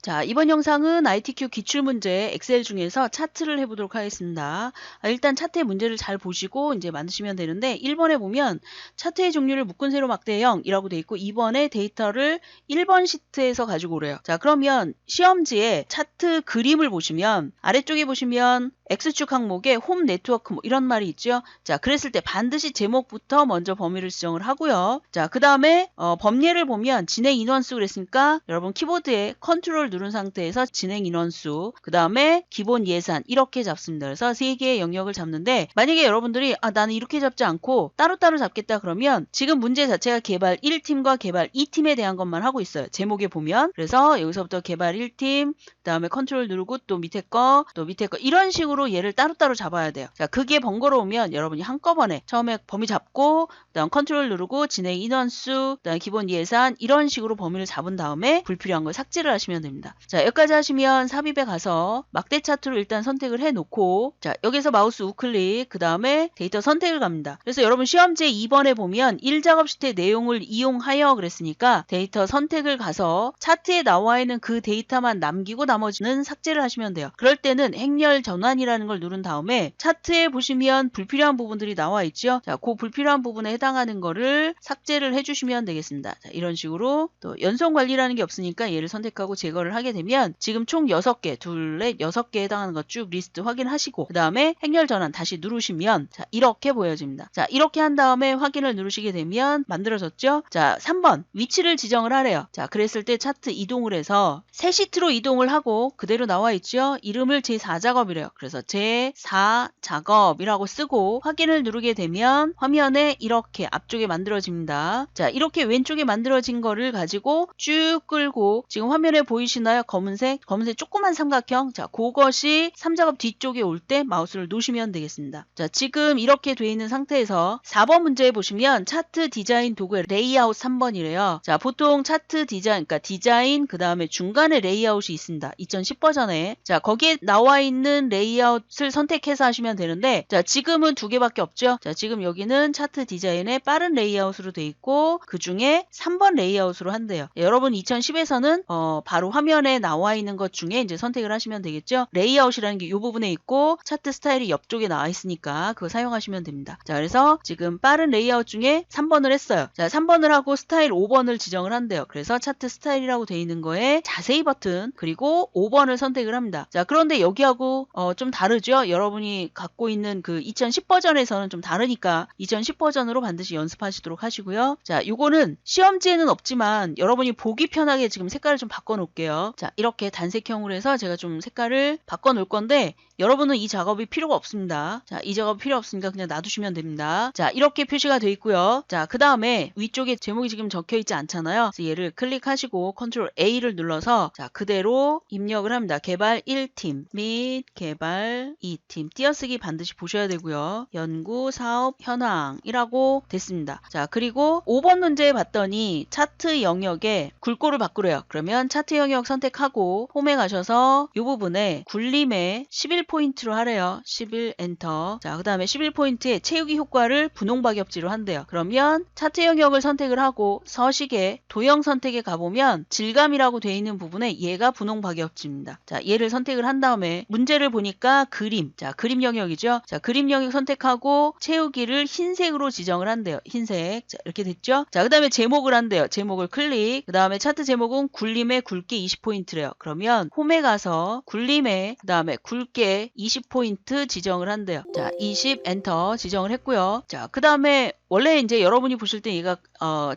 자, 이번 영상은 ITQ 기출문제 엑셀 중에서 차트를 해보도록 하겠습니다. 일단 차트의 문제를 잘 보시고 이제 만드시면 되는데 1번에 보면 차트의 종류를 묶은 세로 막대형이라고 돼 있고 2번에 데이터를 1번 시트에서 가지고 오래요. 자, 그러면 시험지에 차트 그림을 보시면 아래쪽에 보시면 X축 항목에 홈 네트워크 뭐 이런 말이 있죠. 자, 그랬을 때 반드시 제목부터 먼저 범위를 지정을 하고요. 자, 그 다음에 범례를 보면 진행 인원수 그랬으니까 여러분 키보드에 컨트롤 누른 상태에서 진행 인원수, 그 다음에 기본 예산 이렇게 잡습니다. 그래서 세 개의 영역을 잡는데 만약에 여러분들이 나는 이렇게 잡지 않고 따로따로 잡겠다 그러면 지금 문제 자체가 개발 1팀과 개발 2팀에 대한 것만 하고 있어요. 제목에 보면. 그래서 여기서부터 개발 1팀, 그 다음에 컨트롤 누르고 또 밑에 거, 또 밑에 거 이런 식으로 얘를 따로따로 잡아야 돼요. 자, 그게 번거로우면 여러분이 한꺼번에 처음에 범위 잡고 그다음 컨트롤 누르고 진행 인원수, 그다음 기본 예산 이런 식으로 범위를 잡은 다음에 불필요한 걸 삭제를 하시면 됩니다. 자, 여기까지 하시면 삽입에 가서 막대 차트로 일단 선택을 해놓고 자, 여기서 마우스 우클릭 그 다음에 데이터 선택을 갑니다. 그래서 여러분 시험지 2번에 보면 1작업 시트의 내용을 이용하여 그랬으니까 데이터 선택을 가서 차트에 나와 있는 그 데이터만 남기고 나머지는 삭제를 하시면 돼요. 그럴 때는 행렬 전환이라는 걸 누른 다음에 차트에 보시면 불필요한 부분들이 나와 있죠. 자, 그 불필요한 부분에 해당하는 거를 삭제를 해주시면 되겠습니다. 자, 이런 식으로 또 연속 관리라는 게 없으니까 얘를 선택하고 제거를 하게 되면 지금 총 6개, 둘, 넷, 6개 해당하는 것 쭉 리스트 확인하시고 그 다음에 행렬 전환 다시 누르시면 자, 이렇게 보여집니다. 자, 이렇게 한 다음에 확인을 누르시게 되면 만들어졌죠? 자, 3번 위치를 지정을 하래요. 자, 그랬을 때 차트 이동을 해서 새 시트로 이동을 하고 그대로 나와 있죠? 이름을 제4작업이래요. 그래서 제4작업이라고 쓰고 확인을 누르게 되면 화면에 이렇게 앞쪽에 만들어집니다. 자, 이렇게 왼쪽에 만들어진 거를 가지고 쭉 끌고 지금 화면에 보이시나요? 검은색 조그만 삼각형. 자, 그것이 3작업 뒤쪽에 올 때 마우스를 놓으시면 되겠습니다. 자, 지금 이렇게 돼 있는 상태에서 4번 문제에 보시면 차트 디자인 도구의 레이아웃 3번이래요. 자, 보통 차트 디자인, 그러니까 디자인 그 다음에 중간에 레이아웃이 있습니다. 2010 버전에. 자, 거기에 나와 있는 레이아웃을 선택해서 하시면 되는데 자, 지금은 두 개밖에 없죠. 자, 지금 여기는 차트 디자인의 빠른 레이아웃으로 돼 있고 그 중에 3번 레이아웃으로 한대요. 여러분 2010에서는 바로 화면에 나와 있는 것 중에 이제 선택을 하시면 되겠죠. 레이아웃이라는 게 이 부분에 있고 차트 스타일이 옆쪽에 나와 있으니까 그거 사용하시면 됩니다. 자, 그래서 지금 빠른 레이아웃 중에 3번을 했어요. 자, 3번을 하고 스타일 5번을 지정을 한대요. 그래서 차트 스타일이라고 돼 있는 거에 자세히 버튼 그리고 5번을 선택을 합니다. 자, 그런데 여기하고 좀 다르죠. 여러분이 갖고 있는 그 2010 버전에서는 좀 다르니까 2010 버전으로 반드시 연습하시도록 하시고요. 자, 요거는 시험지에는 없지만 여러분이 보기 편하게 지금 색깔을 좀 바꿔 놓을게요. 자, 이렇게 단색형으로 해서 제가 좀 색깔을 바꿔 놓을 건데 여러분은 이 작업이 필요가 없습니다. 자, 이 작업 필요 없으니까 그냥 놔두시면 됩니다. 자, 이렇게 표시가 되어 있고요. 자, 그 다음에 위쪽에 제목이 지금 적혀 있지 않잖아요. 그래서 얘를 클릭하시고 컨트롤 A를 눌러서 자, 그대로 입력을 합니다. 개발 1팀 및 개발 2팀 띄어쓰기 반드시 보셔야 되고요. 연구 사업 현황이라고 됐습니다. 자, 그리고 5번 문제 봤더니 차트 영역에 굴꼴을 바꾸래요. 그러면 차트 영역 선택하고 홈에 가셔서 이 부분에 굴림에 11포인트로 하래요. 11 엔터. 자, 그 다음에 11포인트에 채우기 효과를 분홍박엽지로 한대요. 그러면 차트 영역을 선택을 하고 서식에 도형 선택에 가보면 질감이라고 되어 있는 부분에 얘가 분홍박엽지입니다. 자, 얘를 선택을 한 다음에 문제를 보니까 그림. 자, 그림 영역이죠. 자, 그림 영역 선택하고 채우기를 흰색으로 지정을 한대요. 흰색. 자, 이렇게 됐죠? 자, 그 다음에 제목을 한대요. 제목을 클릭. 그 다음에 차트 제목은 굴림에 굵게 20포인트래요. 그러면 홈에 가서 굴림에 그 다음에 굵게 20포인트 지정을 한대요. 자, 20 엔터 지정을 했고요. 자, 그 다음에 원래 이제 여러분이 보실 때 얘가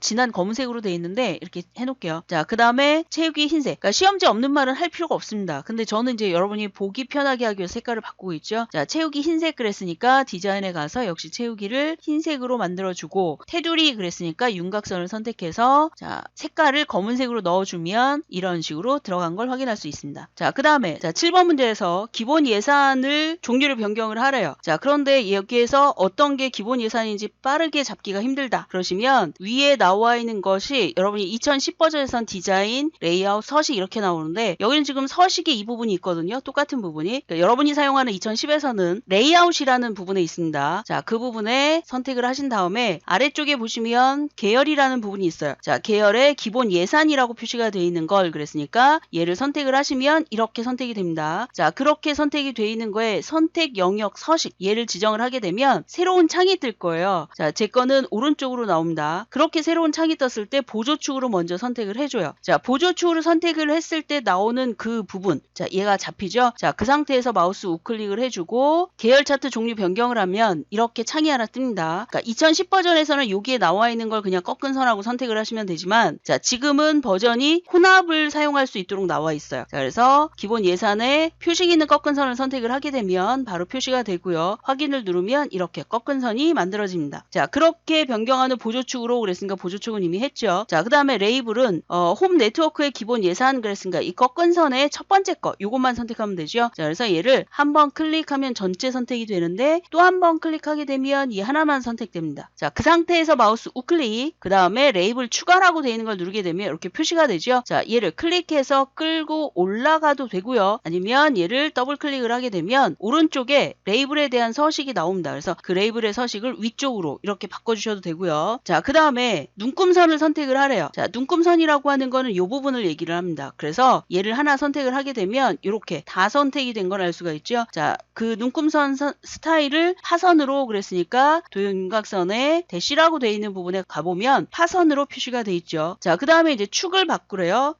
진한 검은색으로 되어 있는데 이렇게 해놓을게요. 자, 그 다음에 채우기 흰색. 그러니까 시험지 없는 말은 할 필요가 없습니다. 근데 저는 이제 여러분이 보기 편하게 하기 위해서 색깔을 바꾸고 있죠. 자, 채우기 흰색 그랬으니까 디자인에 가서 역시 채우기를 흰색으로 만들어주고 테두리 그랬으니까 윤곽선을 선택해서 자, 색깔을 검은색으로 넣어주면 이런 식으로 들어간 걸 확인할 수 있습니다. 자, 그 다음에 자, 7번 문제에서 기본 예산을 종류를 변경을 하래요. 자, 그런데 여기에서 어떤 게 기본 예산인지 빠르게 잡기가 힘들다. 그러시면 위에 나와 있는 것이 여러분이 2010 버전에선 디자인, 레이아웃, 서식 이렇게 나오는데 여기는 지금 서식의 이 부분이 있거든요. 똑같은 부분이. 그러니까 여러분이 사용하는 2010에서는 레이아웃이라는 부분에 있습니다. 자, 그 부분에 선택을 하신 다음에 아래쪽에 보시면 계열이라는 부분이 있어요. 자, 계열에 기본 예산이라고 표시가 되어 있는 걸 그랬으니까 얘를 선택을 하시면 이렇게 선택이 됩니다. 자, 그렇게 선택이 되어 있는 거에 선택 영역 서식 얘를 지정을 하게 되면 새로운 창이 뜰 거예요. 자, 제 거는 오른쪽으로 나옵니다. 그렇게 새로운 창이 떴을 때 보조축으로 먼저 선택을 해줘요. 자, 보조축으로 선택을 했을 때 나오는 그 부분, 자, 얘가 잡히죠? 자, 그 상태에서 마우스 우클릭을 해주고 계열 차트 종류 변경을 하면 이렇게 창이 하나 뜹니다. 그러니까 2010 버전에서는 여기에 나와 있는 걸 그냥 꺾은 선하고 선택을 하시면 되지만 자, 지금은 버전이 혼합을 사용할 수 있도록 나와 있어요. 자, 그래서 기본 예산에 표식 있는 꺾은 선을 선택을 하게 되면 바로 표시가 되고요. 확인을 누르면 이렇게 꺾은 선이 만들어집니다. 자, 그렇게 변경하는 보조축으로 그랬으니까 보조축은 이미 했죠. 자, 그 다음에 레이블은 홈 네트워크의 기본 예산 그랬으니까 이 꺾은 선의 첫 번째 거 요것만 선택하면 되죠. 자, 그래서 얘를 한번 클릭하면 전체 선택이 되는데 또 한 번 클릭하게 되면 이 하나만 선택됩니다. 자, 그 상태에서 마우스 우클릭 그 다음에 레이블 추가라고 되어 있는 걸 누르게 되면 이렇게 표시가 되죠. 자, 얘를 클릭해서 끌고 올라가도 되고요. 아니면 얘를 더블 클릭을 하게 되면 오른쪽에 레이블에 대한 서식이 나옵니다. 그래서 그 레이블의 서식을 위쪽으로 이렇게 바꿔주셔도 되고요. 자, 그 다음에 눈금선을 선택을 하래요. 자, 눈금선이라고 하는 거는 이 부분을 얘기를 합니다. 그래서 얘를 하나 선택을 하게 되면 이렇게 다 선택이 된 걸 알 수가 있죠. 자, 그 눈금선 스타일을 파선으로 그랬으니까 도형윤곽선에 대시라고 되어 있는 부분에 가보면 파선으로 표시가 돼 있죠. 자, 그 다음에 이제 축을 바꾸래요.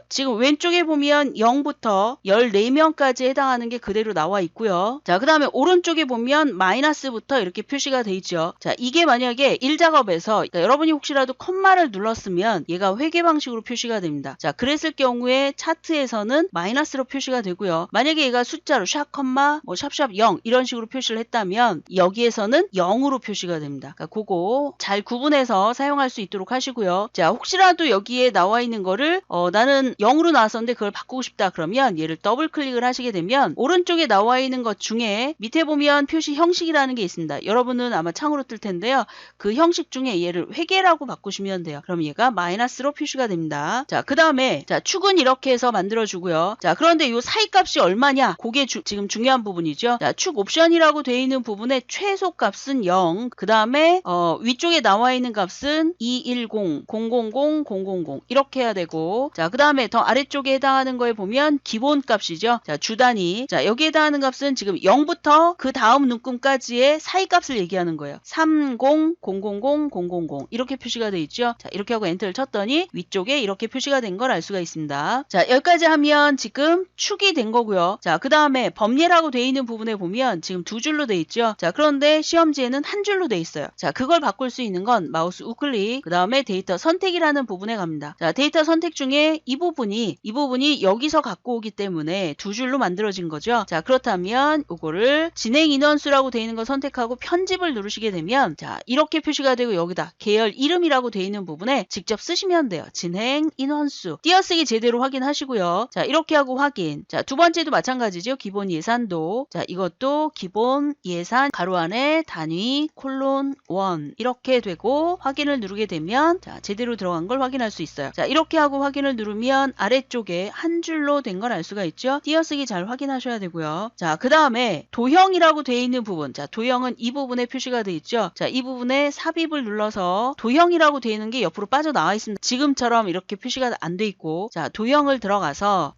지금 왼쪽에 보면 0부터 14명까지 해당하는 게 그대로 나와 있고요. 자, 그 다음에 오른쪽에 보면 마이너스부터 이렇게 표시가 돼 있죠. 자, 이게 만약에 1작업에서 그러니까 여러분이 혹시라도 콤마를 눌렀으면 얘가 회계 방식으로 표시가 됩니다. 자, 그랬을 경우에 차트에서는 마이너스로 표시가 되고요. 만약에 얘가 숫자로 샵 콤마 뭐 샵샵 0 이런 식으로 표시를 했다면 여기에서는 0으로 표시가 됩니다. 그러니까 그거 잘 구분해서 사용할 수 있도록 하시고요. 자, 혹시라도 여기에 나와 있는 거를 나는 0으로 나왔었는데 그걸 바꾸고 싶다 그러면 얘를 더블 클릭을 하시게 되면 오른쪽에 나와 있는 것 중에 밑에 보면 표시 형식이라는 게 있습니다. 여러분은 아마 창으로 뜰 텐데요. 그 형식 중에 얘를 회계라고 바꾸시면 돼요. 그럼 얘가 마이너스로 표시가 됩니다. 자, 그 다음에 자, 축은 이렇게 해서 만들어주고요. 자, 그런데 이 사이값이 얼마냐? 그게 지금 중요한 부분이죠. 자, 축 옵션이라고 되어 있는 부분에 최소 값은 0, 그 다음에 위쪽에 나와 있는 값은 210, 000, 000 이렇게 해야 되고 자, 그 다음에 더 아래쪽에 해당하는 거에 보면 기본 값이죠. 자, 주 단위. 자, 여기에 해당하는 값은 지금 0부터 그 다음 눈금까지의 사이 값을 얘기하는 거예요. 30, 000, 000 이렇게 표시가 되어 있죠. 자, 이렇게 하고 엔터를 쳤더니 위쪽에 이렇게 표시가 된 걸 알 수가 있습니다. 자, 여기까지 하면 지금 축이 된 거고요. 자, 그 다음에 범례라고 되어 있는 부분에 보면 지금 두 줄로 되어 있죠. 자, 그런데 시험지에는 한 줄로 되어 있어요. 자, 그걸 바꿀 수 있는 건 마우스 우클릭 그 다음에 데이터 선택이라는 부분에 갑니다. 자, 데이터 선택 중에 이 부분이 여기서 갖고 오기 때문에 두 줄로 만들어진 거죠. 자, 그렇다면 이거를 진행 인원수라고 되어 있는 거 선택하고 편집을 누르시게 되면 자, 이렇게 표시가 되고 여기다 계열 이름이라고 되어 있는 부분에 직접 쓰시면 돼요. 진행 인원수 띄어쓰기 제대로 확인하시고요. 자, 이렇게 하고 확인. 자, 두 번째도 마찬가지죠. 기본 예산도 자, 이것도 기본 예산 가로 안에 단위 콜론 1 이렇게 되고 확인을 누르게 되면 자, 제대로 들어간 걸 확인할 수 있어요. 자, 이렇게 하고 확인을 누르면 아래쪽에 한 줄로 된 걸 알 수가 있죠. 띄어쓰기 잘 확인하셔야 되고요. 자, 그 다음에 도형이라고 되어 있는 부분 자, 도형은 이 부분에 표시가 되어 있죠. 자, 이 부분에 삽입을 눌러서 도형이라고 되어 있는 게 옆으로 빠져나와 있습니다. 지금처럼 이렇게 표시가 안 돼 있고 자, 도형을 들어가서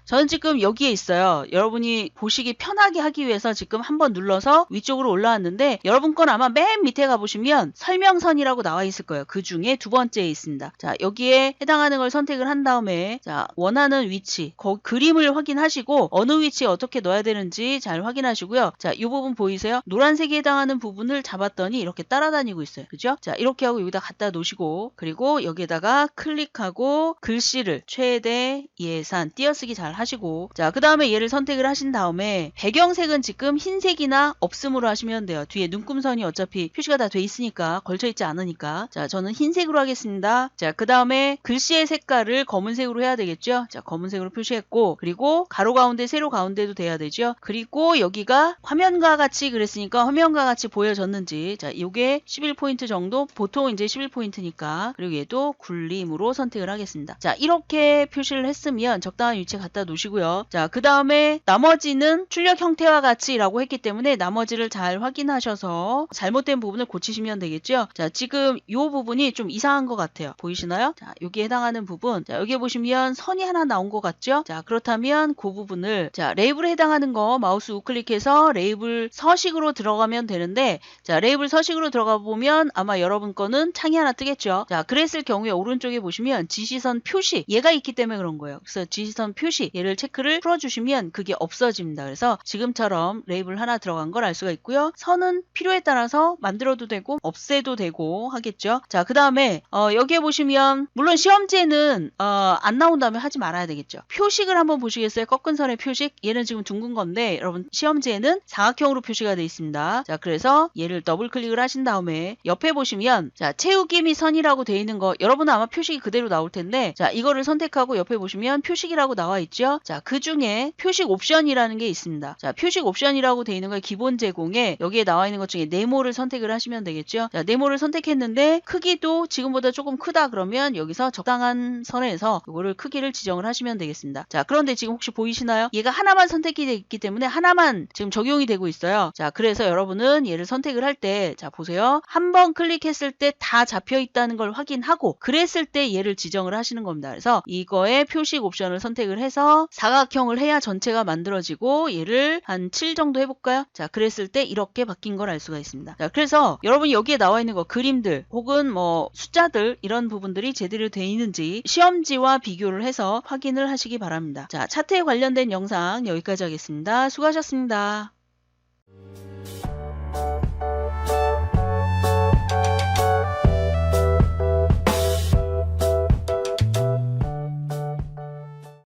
저는 지금 여기에 있어요. 여러분이 보시기 편하게 하기 위해서 지금 한번 눌러서 위쪽으로 올라왔는데 여러분 건 아마 맨 밑에 가보시면 설명선이라고 나와 있을 거예요. 그 중에 두 번째에 있습니다. 자, 여기에 해당하는 걸 선택을 한 다음에 자, 원하는 위치 그림을 확인하시고 어느 위치에 어떻게 넣어야 되는지 잘 확인하시고요. 자, 이 부분 보이세요? 노란색에 해당하는 부분을 잡았더니 이렇게 따라다니고 있어요. 그죠? 자, 이렇게 하고 여기다 갖다 놓으시고 그리고 여기에다가 클릭하고 글씨를 최대 예산 띄어쓰기 잘 하시고 자, 그 다음에 얘를 선택을 하신 다음에 배경색은 지금 흰색이나 없음으로 하시면 돼요. 뒤에 눈금선이 어차피 표시가 다 돼 있으니까 걸쳐 있지 않으니까 자, 저는 흰색으로 하겠습니다. 자, 그 다음에 글씨의 색깔을 검은색으로 해야 되겠죠. 자, 검은색으로 표시했고 그리고 가로 가운데 세로 가운데도 돼야 되죠. 그리고 여기가 화면과 같이 그랬으니까 화면과 같이 보여졌는지 자, 요게 11포인트 11포인트 정도, 보통 이제 11포인트니까. 그리고 얘도 굴림으로 선택을 하겠습니다. 자, 이렇게 표시를 했으면 적당한 위치에 갖다 놓으시고요. 자, 그 다음에 나머지는 출력 형태와 같이 라고 했기 때문에 나머지를 잘 확인하셔서 잘못된 부분을 고치시면 되겠죠. 자, 지금 이 부분이 좀 이상한 것 같아요. 보이시나요? 자, 여기에 해당하는 부분. 자, 여기에 보시면 선이 하나 나온 것 같죠? 자, 그렇다면 그 부분을, 자, 레이블에 해당하는 거 마우스 우클릭해서 레이블 서식으로 들어가면 되는데, 자, 레이블 서식으로 들어가 보면 아마 여러분 거는 창이 하나 뜨겠죠. 자, 그랬을 경우에 오른쪽에 보시면 지시선 표시, 얘가 있기 때문에 그런 거예요. 그래서 지시선 표시, 얘를 체크를 풀어주시면 그게 없어집니다. 그래서 지금처럼 레이블 하나 들어간 걸 알 수가 있고요. 선은 필요에 따라서 만들어도 되고 없애도 되고 하겠죠. 자, 그 다음에 여기에 보시면 물론 시험지에는 안 나온다면 하지 말아야 되겠죠. 표식을 한번 보시겠어요? 꺾은 선의 표식. 얘는 지금 둥근 건데 여러분 시험지에는 사각형으로 표시가 되어 있습니다. 자, 그래서 얘를 더블 클릭을 하신 다음에 옆에 보시면, 자, 채우기 및 선이라고 되어 있는 거 여러분은 아마 표식이 그대로 나올 텐데, 자, 이거를 선택하고 옆에 보시면 표식이라고 나와 있죠. 자, 그 중에 표식 옵션이라는 게 있습니다. 자, 표식 옵션이라고 되어 있는 거 기본 제공에 여기에 나와 있는 것 중에 네모를 선택을 하시면 되겠죠. 자, 네모를 선택했는데 크기도 지금보다 조금 크다 그러면 여기서 적당한 선에서 이거를 크기를 지정을 하시면 되겠습니다. 자, 그런데 지금 혹시 보이시나요? 얘가 하나만 선택이 되어 있기 때문에 하나만 지금 적용이 되고 있어요. 자, 그래서 여러분은 얘를 선택을 할 때, 자, 보세요. 한 번 클릭했을 때 다 잡혀 있다는 걸 확인하고 그랬을 때 얘를 지정을 하시는 겁니다. 그래서 이거에 표식 옵션을 선택을 해서 사각형을 해야 전체가 만들어지고 얘를 한 7 정도 해볼까요? 자, 그랬을 때 이렇게 바뀐 걸 알 수가 있습니다. 자, 그래서 여러분이 여기에 나와 있는 거 그림들 혹은 뭐 숫자들 이런 부분들이 제대로 되어 있는지 시험지와 비교를 해서 확인을 하시기 바랍니다. 자, 차트에 관련된 영상 여기까지 하겠습니다. 수고하셨습니다.